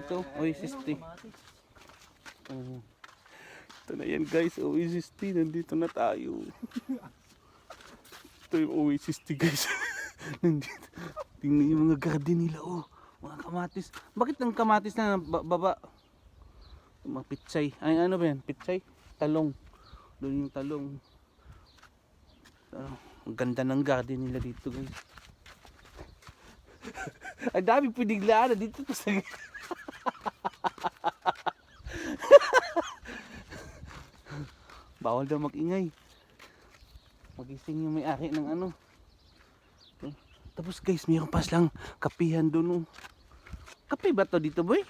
dito. Oasis tea. Ito na yan guys, Oasis tea. Nandito na tayo. Ito yung Oasis tea guys. Nandito. Tingnan yung mga garden nila oh. Mga kamatis. Bakit ang kamatis na baba? Mga pitsay. Ay ano ba yan? Pitsay? Talong. Doon yung talong. Ang ganda ng garden nila dito guys. Ang dami pwedeng laan dito to sa bawal daw mag-ingay. Magising yung may-ari ng ano. Tapos guys, mayroon pa silang kapihan doon. Kape ba to dito boy?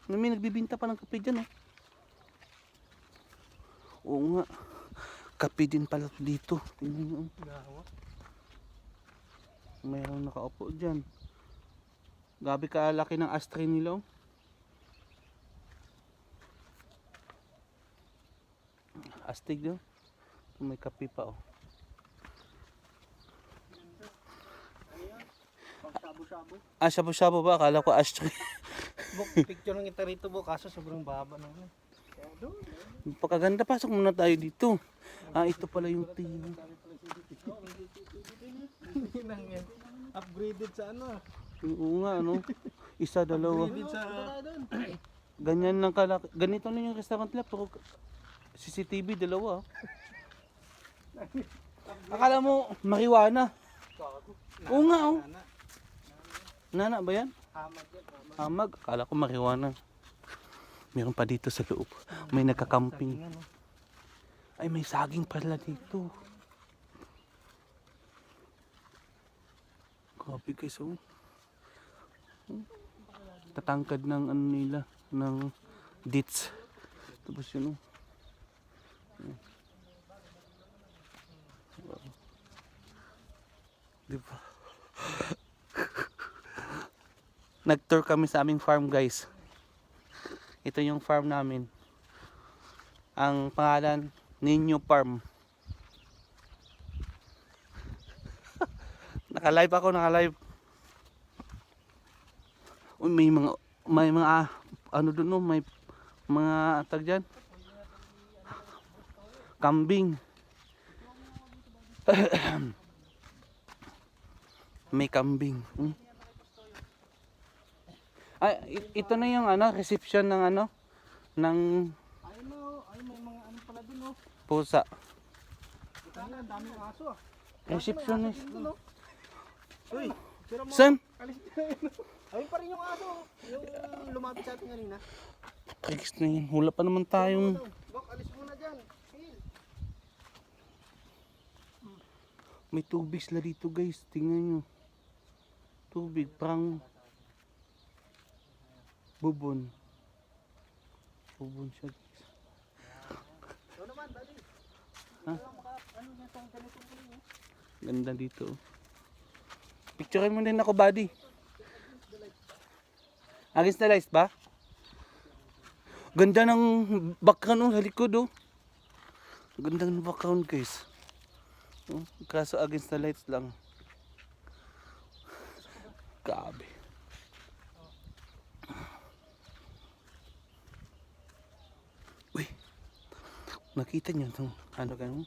May nagbibinta pa ng kape dyan oh. Oo nga. Kape din pala dito. Tingnan nyo. Mayroon nakaupo dyan. Gabi kalaki ng ashtray nila oh. Astig daw. May kape pa oh. Shabu-shabu. Shabu-shabu ba? Akala ko ashtray. Bok, picture ng kita rito bo, kaso sobrang baba naman. Pagkaganda, pasok muna tayo dito. Ito pala yung tea. Upgraded sa ano? Oo nga, ano? Isa, dalawa. Upgraded sa... Ganyan lang kalaki. Ganito na yung restaurant nila, pero CCTV, dalawa. Akala mo, marijuana. Oo nga, oh. Nana ba yan? Hamag yan. Hamag. Akala ko marijuana. Meron pa dito sa loob. May nagka-camping. Ay, may saging pala dito. Grabe guys, oh. Tatangkad ng ano nila, ng dates. Tapos yun, oh. Diba? Nag-tour kami sa aming farm guys. Ito yung farm namin. Ang pangalan, Ninyo Farm. Naka-live ako, naka-live. Uy, may mga ano doon no, may mga tag dyan. Kambing. May kambing. Ay, ito na yung ano, reception ng ano, ng Ay, may mga ano pala dun oh. pusa. Ang daming aso ah. Receptionist. Uy, sira mo. San? Alis na yun. Ayun pa rin yung aso. Yung lumapit sa atin kanina. Tricks na yun. Wala pa naman tayong... Bok, alis muna dyan. Phil. May tubig sila dito guys. Tingnan nyo. Tubig. Parang... bubon. Bubon siya guys. Ito naman, dali. Ha? Ano na itong ganitong kuling eh. Ganda dito. Picturean mo din ako buddy. Against the lights ba? Ganda ng background sa likod oh. Ganda ng background guys. Oh, kaso against the lights lang. Grabe. Uy. Nakita niyo itong ano ganun?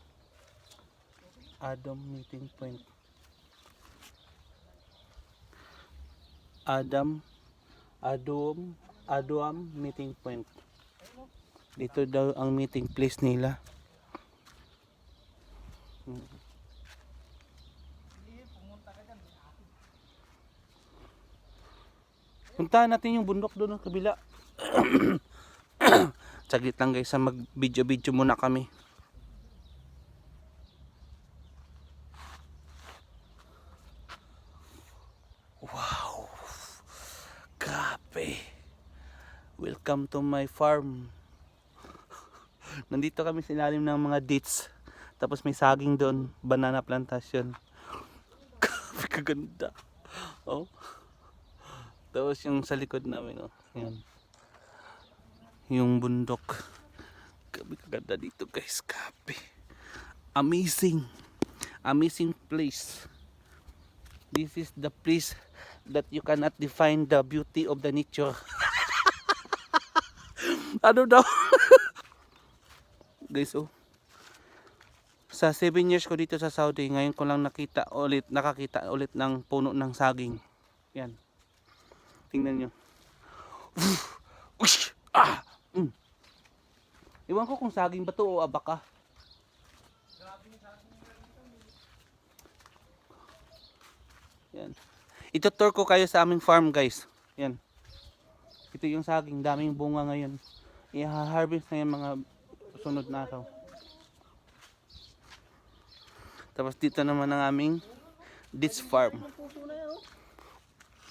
Adam meeting point. Adam meeting point. Dito daw ang meeting place nila. Puntahan natin yung bundok doon ng kabila. Saglit lang guys, mag video muna kami. Wow. Grabe. Welcome to my farm. Nandito kami sa ilalim ng mga dates. Tapos may saging doon, banana plantation. Grabe kaganda. Oh. Tapos yung sa likod namin, oh. Yan. Yung bundok. Grabe kaganda dito guys. Grabe. Amazing. Amazing place. This is the place that you cannot define the beauty of the nature. Ano daw? Guys, oh. Sa 7 years ko dito sa Saudi, ngayon ko lang nakakita ulit ng puno ng saging. Yan. Tingnan nyo. Ush! Ah! Iwan ko kung saging ba to o abaka. Yan. Ito tour ko kayo sa aming farm, guys. Yan. Ito yung saging, daming bunga ngayon. I-harvest na yung mga sunod na araw. Tapos dito naman ang aming dates farm.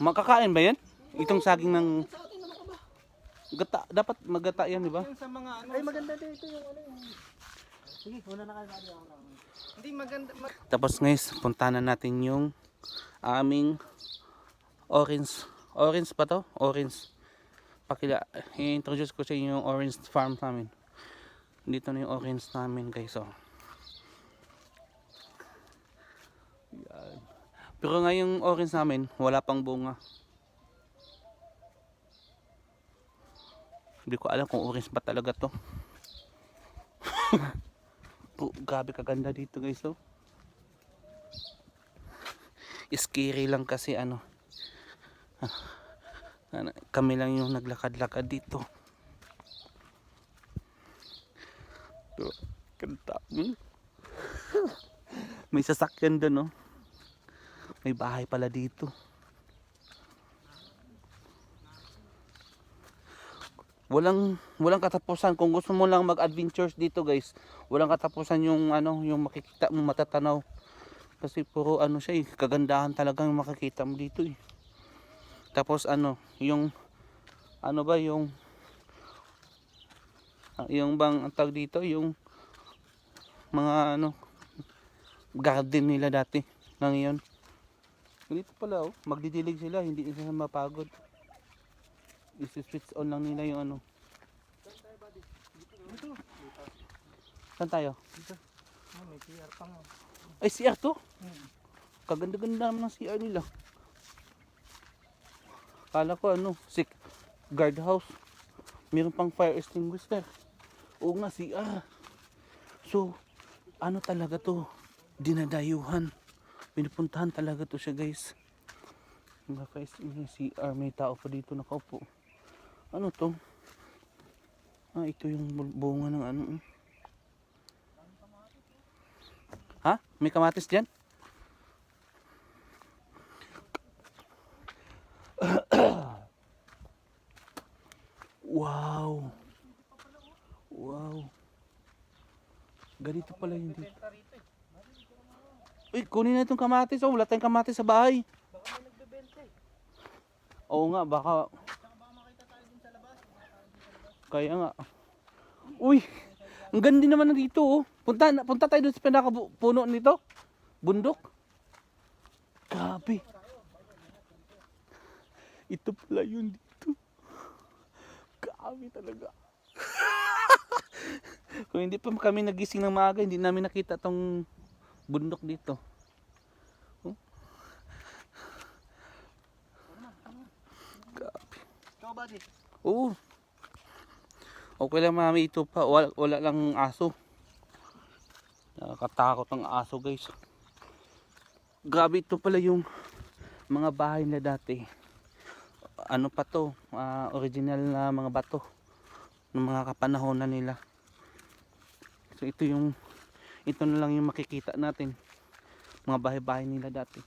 Makakain ba yan? Itong saging ng gata, dapat magata yan, di ba? Yung sa mga ano. Ay maganda dito yung ano yung. Sige, una na kayo sabi ako. Hindi maganda. Tapos guys, puntahan na natin yung aming orange. Orange pa to? Orange. I-introduce ko sa inyo yung orange farm namin. Dito na yung orange namin, guys. Oh. Yan. Pero ngayong orange namin, wala pang bunga. Hindi ko alam kung orange ba talaga to. Grabe kaganda dito, guys. Oh. Scary lang kasi ano. Kami lang yung naglakad-lakad dito. Ganda. May sasakyan doon, no? May bahay pala dito. Walang katapusan kung gusto mo lang mag-adventures dito, guys. Walang katapusan yung ano, yung makikita mo, matatanaw. Kasi puro ano siya, kagandahan talaga yung makikita mo dito, eh. Tapos ano, yung ano ba yung bang ang tawag dito, yung mga ano garden nila dati na ngayon. Ganito pala, oh, magdidilig sila, hindi sila mapagod. I-switch on lang nila yung ano. Saan tayo? Dito. Oh, may CR pa nga. Ay, CR to? Kaganda-ganda naman ng CR nila. Kala ko ano, guardhouse. Meron pang fire extinguisher. Oo nga, CR. So, ano talaga to? Dinadayuhan. Pinupuntahan talaga to siya, guys. May CR, may tao pa dito nakaupo. Ano to? Ah, ito yung bunga ng ano. Ha? May kamatis dyan? Wow. Wow. Ganito pala yung dito. Uy, kunin na itong kamatis. Oh, wala tayong kamatis sa bahay. Baka may nagbebenta eh. Oo nga, baka. Baka makita tayo din sa labas. Kaya nga. Uy, ang ganda naman na dito, oh. Punta tayo doon sa pinakapuno nito. Bundok. Grabe. Ito pala yun dito. Grabe talaga. Kung hindi pa kami nagising ng maaga, hindi namin nakita tong bundok dito. Oh. Grabe. Ikaw ba di? Oo. Okay lang, mami, ito pa. Wala lang aso. Nakakatakot ang aso, guys. Grabe, ito pala yung mga bahay na dati. Ano pa to? Original na mga bato ng mga kapanahonan nila. So ito na lang yung makikita natin. Mga bahay-bahay nila dati.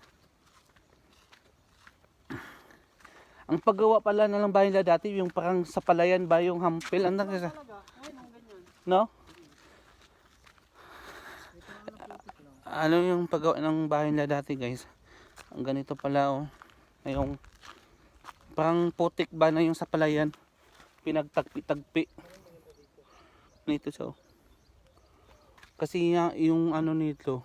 Ang paggawa pala na lang bahay nila dati, yung parang sa palayan ba, yung hampil. Ano kasi? No? Ano yung paggawa ng bahay nila dati, guys? Ang ganito pala, oh. Yung parang putik ba na yung sa palayan. Pinagtagpi-tagpi. Nito siya, oh. Kasi yung ano nito,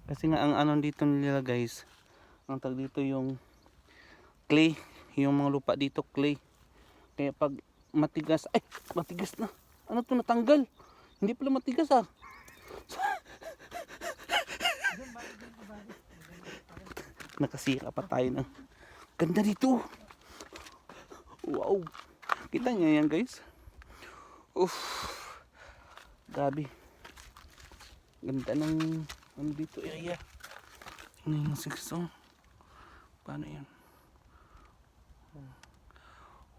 kasi nga ang ano dito nila, guys, ang tag dito yung clay, yung mga lupa dito clay. Kaya pag matigas, ay matigas na. Ano to, natanggal? Hindi pala matigas ah. Nakasira pa tayo ng ganda dito. Wow. Kita niyo yan guys. Uff. Grabe. Ganda ng ano dito area. Ano yung sikso? Paano yan?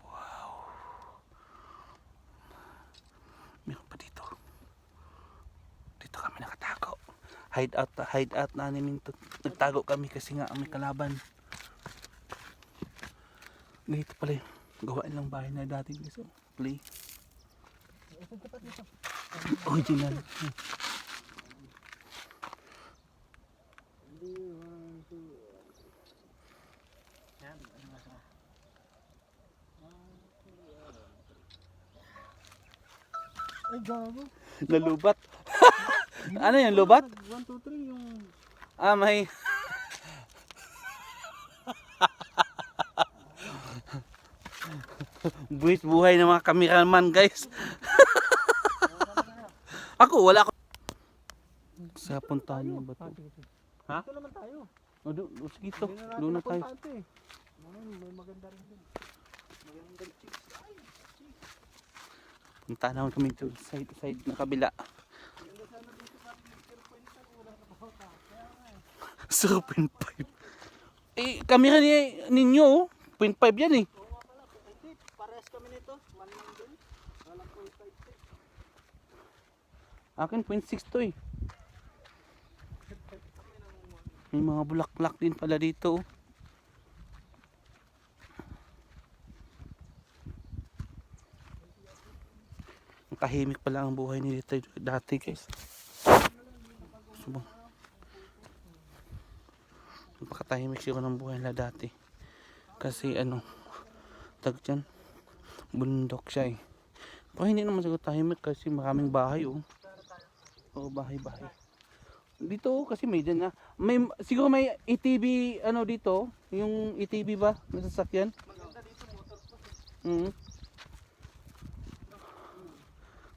Wow. Meron pa dito. Dito kami nakatago. Hide out na namin to. Nagtago kami kasi nga may kalaban. Dito pala yung gawain lang bahay na dati guys. Oh. Play. Original. Ay, gago. Nalubat. Ano yan, lubat? 1, 2, 3 yung... Ah, may... Buwit buhay ng mga cameraman guys. Ako, wala ako. Sa puntahan yung bato. Ha? Ito naman tayo. O, sige to. Hindi na Doon na natin tayo. napuntahan to eh. May maganda rin din. Magandang chicks. Ay, Puntahan naman kami to. Side na kabila. ganda sana dito sa picture point na wala na bawata. Kaya nga eh. 0.5. Eh, camera ninyo, oh. 0.5 yan eh. Oo nga pala. Hindi, parehas kami nito. 1 lang din. Walang 0.5 eh. Akin 0.6 to eh. May mga bulaklak din pala dito. Oh. Ang tahimik pala ang buhay ni dito dati guys. Subang. Napakatahimik siya ng buhay nila dati. Kasi ano, tag dyan, bundok siya eh. Pero hindi naman siguro tahimik kasi maraming bahay oh. Oo, bahay-bahay. Dito oh, kasi may dyan na. May, siguro may ATV ano dito. Yung ATV ba? May sasakyan? Maganda dito, motor po.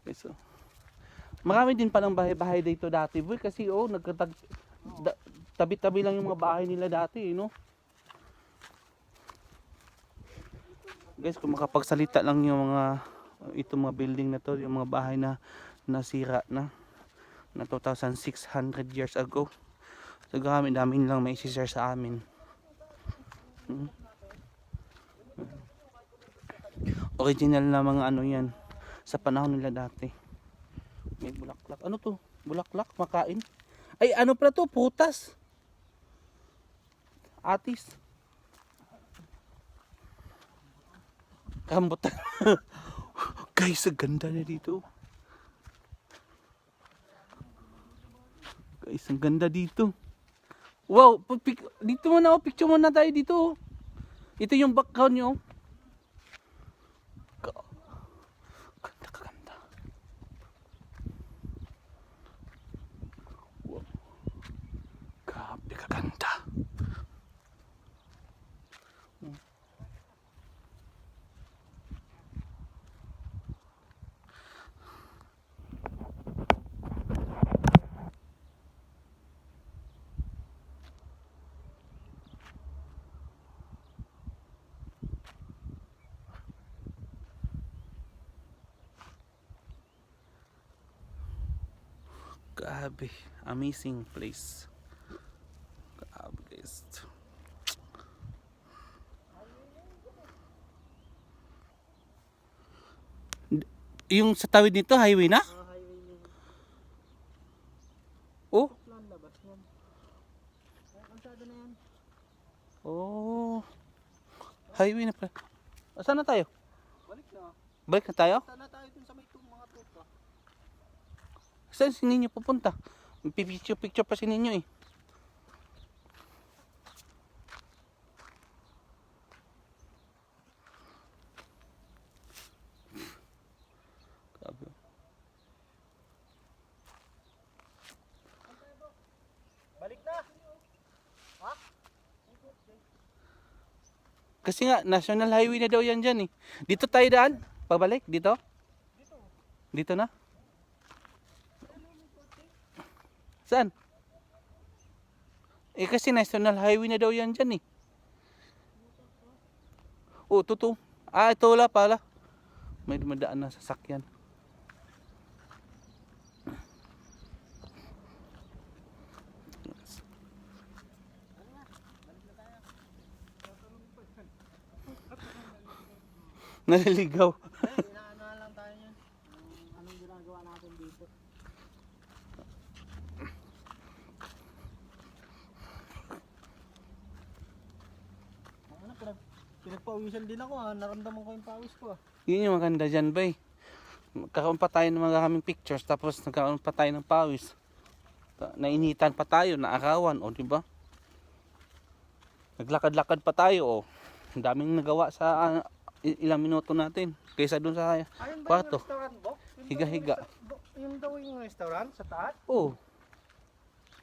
Okay, so, marami din palang bahay-bahay dito dati boy. Kasi oh, tabi-tabi lang yung mga bahay nila dati eh, no? Guys, kung makapagsalita lang yung mga itong mga building na to, yung mga bahay na nasira na 2,600 years ago. So kami dami nilang may share sa amin. Original na mga ano yan sa panahon nila dati. May bulaklak. Ano to? Bulaklak? Makain? Ay ano pala to? Prutas. Atis. Rambutan. Guys, ang ganda na dito. Guys, ang ganda dito. Wow, dito muna oh, picture muna tayo dito. Ito yung background nyo. Ganda kaganda. Wow. Grabe kaganda. Grabe, amazing place. Grabe guys. Yung sa tawid nito, highway na? Highway niya. Oh, Plan labas yan. Ay, kalsada na yan. oh. Highway na pala. Saan na tayo? Balik na. Balik na tayo? Punta na tayo dun sa may mga tupa. Saan si Ninyo pupunta? Picture pa si Ninyo eh. Grabe. Balik na. Ha? Kasi nga, national highway na daw yan dyan eh. Dito tayo daan? Pabalik? Dito? Dito na? Saan? Eh kasi national highway na daw yan dyan eh. Oh, totoo. Ah, ito wala pala. May dumadaan na sasakyan. Naliligaw. Inaano lang tayo niyan. Anong ginagawa natin dito? Ano, pinagpawisan din ako ha. Naramdaman ko yung pawis ko ha. Yun yung maganda dyan, bay. Magkakaroon pa tayo ng mga kaming pictures, tapos nagkaroon pa tayo ng pawis. Nainitan pa tayo, naarawan, o diba? Naglakad-lakad pa tayo, o. Ang daming nagawa sa ilang minuto natin. Kaysa dun sa Ayun ba yung kwarto. restaurant, Bok? Higa-higa. Yung daw yung restaurant sa taas? Oo.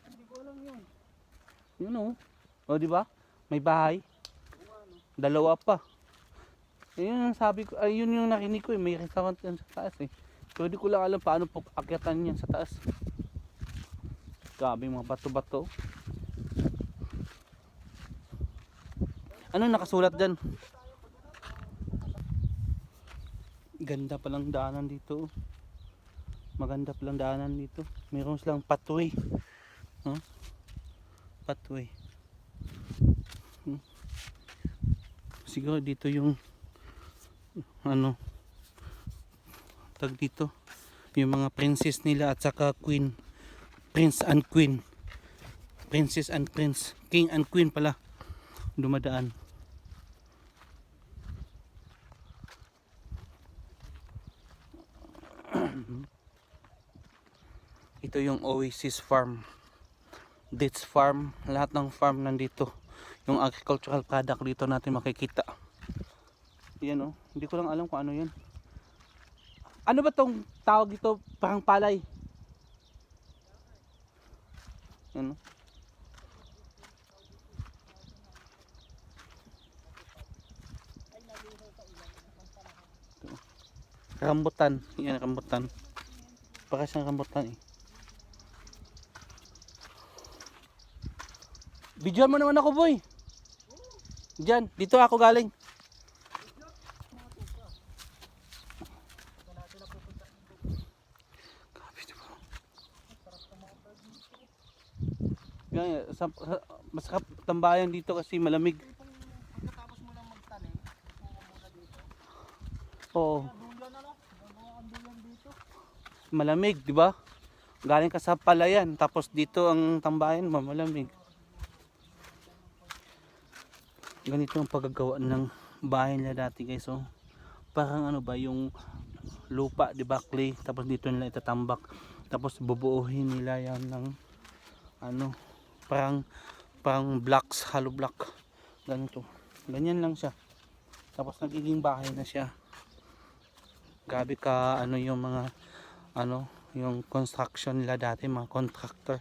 Hindi ko alam yun. Yun o. O diba? May bahay. Dalawa pa. Yun yung sabi ko, ay yun yung nakinig ko eh. May restaurant yan sa taas eh. So di ko lang alam paano akyatan yan sa taas. Grabe mga bato-bato. Ano nakasulat dyan? Ganda palang daanan dito. Maganda palang daanan dito. Meron silang pathway. Huh? Pathway. Siguro dito yung ano tag dito yung mga princess nila at saka queen, prince and queen, princess and prince, king and queen pala dumadaan. Ito yung Oasis Farm, dates farm, lahat ng farm nandito. Yung agricultural product dito natin makikita. Yan o, hindi ko lang alam kung ano yan. Ano ba tong tawag dito? Parang palay. Yan o. Rambutan. Yan rambutan. Para siyang rambutan eh. Videoan mo naman ako, boy. Diyan, dito ako galing. Yan, masarap tambayan dito kasi malamig. Pagkatapos mo lang magtanim, pupunta muna dito. Oo, Duyan ano? Ang duyan dito. malamig, di ba? Galing ka sa palayan, tapos dito ang tambayan mo, malamig. Ganito ang paggagawa ng bahay nila dati guys. So, parang ano ba yung lupa, di ba, clay, tapos dito nila itatambak, tapos bubuuhin nila yan ng ano, parang blocks, hollow block, ganito, ganyan lang siya, tapos nagiging bahay na siya. Grabe ka ano yung mga ano yung construction nila dati, mga contractor.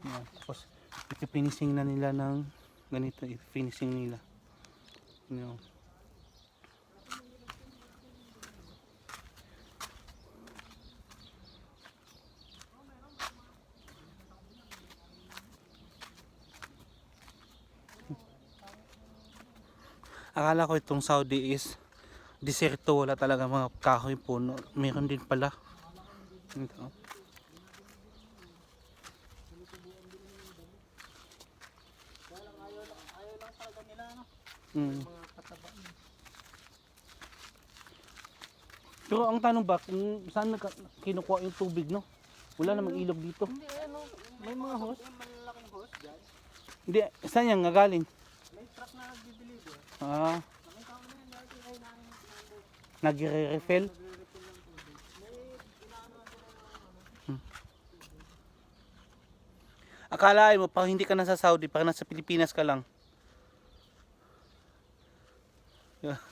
Yan, tapos ipifinishing na nila ng ganito, ipifinishing nila. Yan. Akala ko itong Saudi is desierto, wala talaga mga kahoy puno. Meron din pala. Ito. Ayaw lang talaga nila ano? Mm. Mga kataba. Pero ang tanong ba, kung saan kinukuha yung tubig, no? Wala namang ilog dito. Hindi ano, may mga hose. May malaking hose dyan. Hindi, saan yan nga galing? May truck na nagdi-deliver. Ah, Nakita ko na yan dati ay namin nagre-refill. Akalain mo, pag hindi ka nasa Saudi, pag nasa Pilipinas ka lang. Yeah.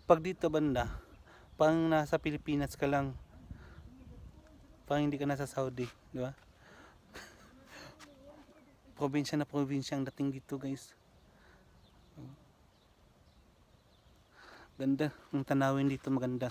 Pag dito banda, pag nasa Pilipinas ka lang, Parang hindi ka nasa Saudi, di ba? Probinsya na probinsya ang dating dito, guys. Ganda, ang tanawin dito maganda.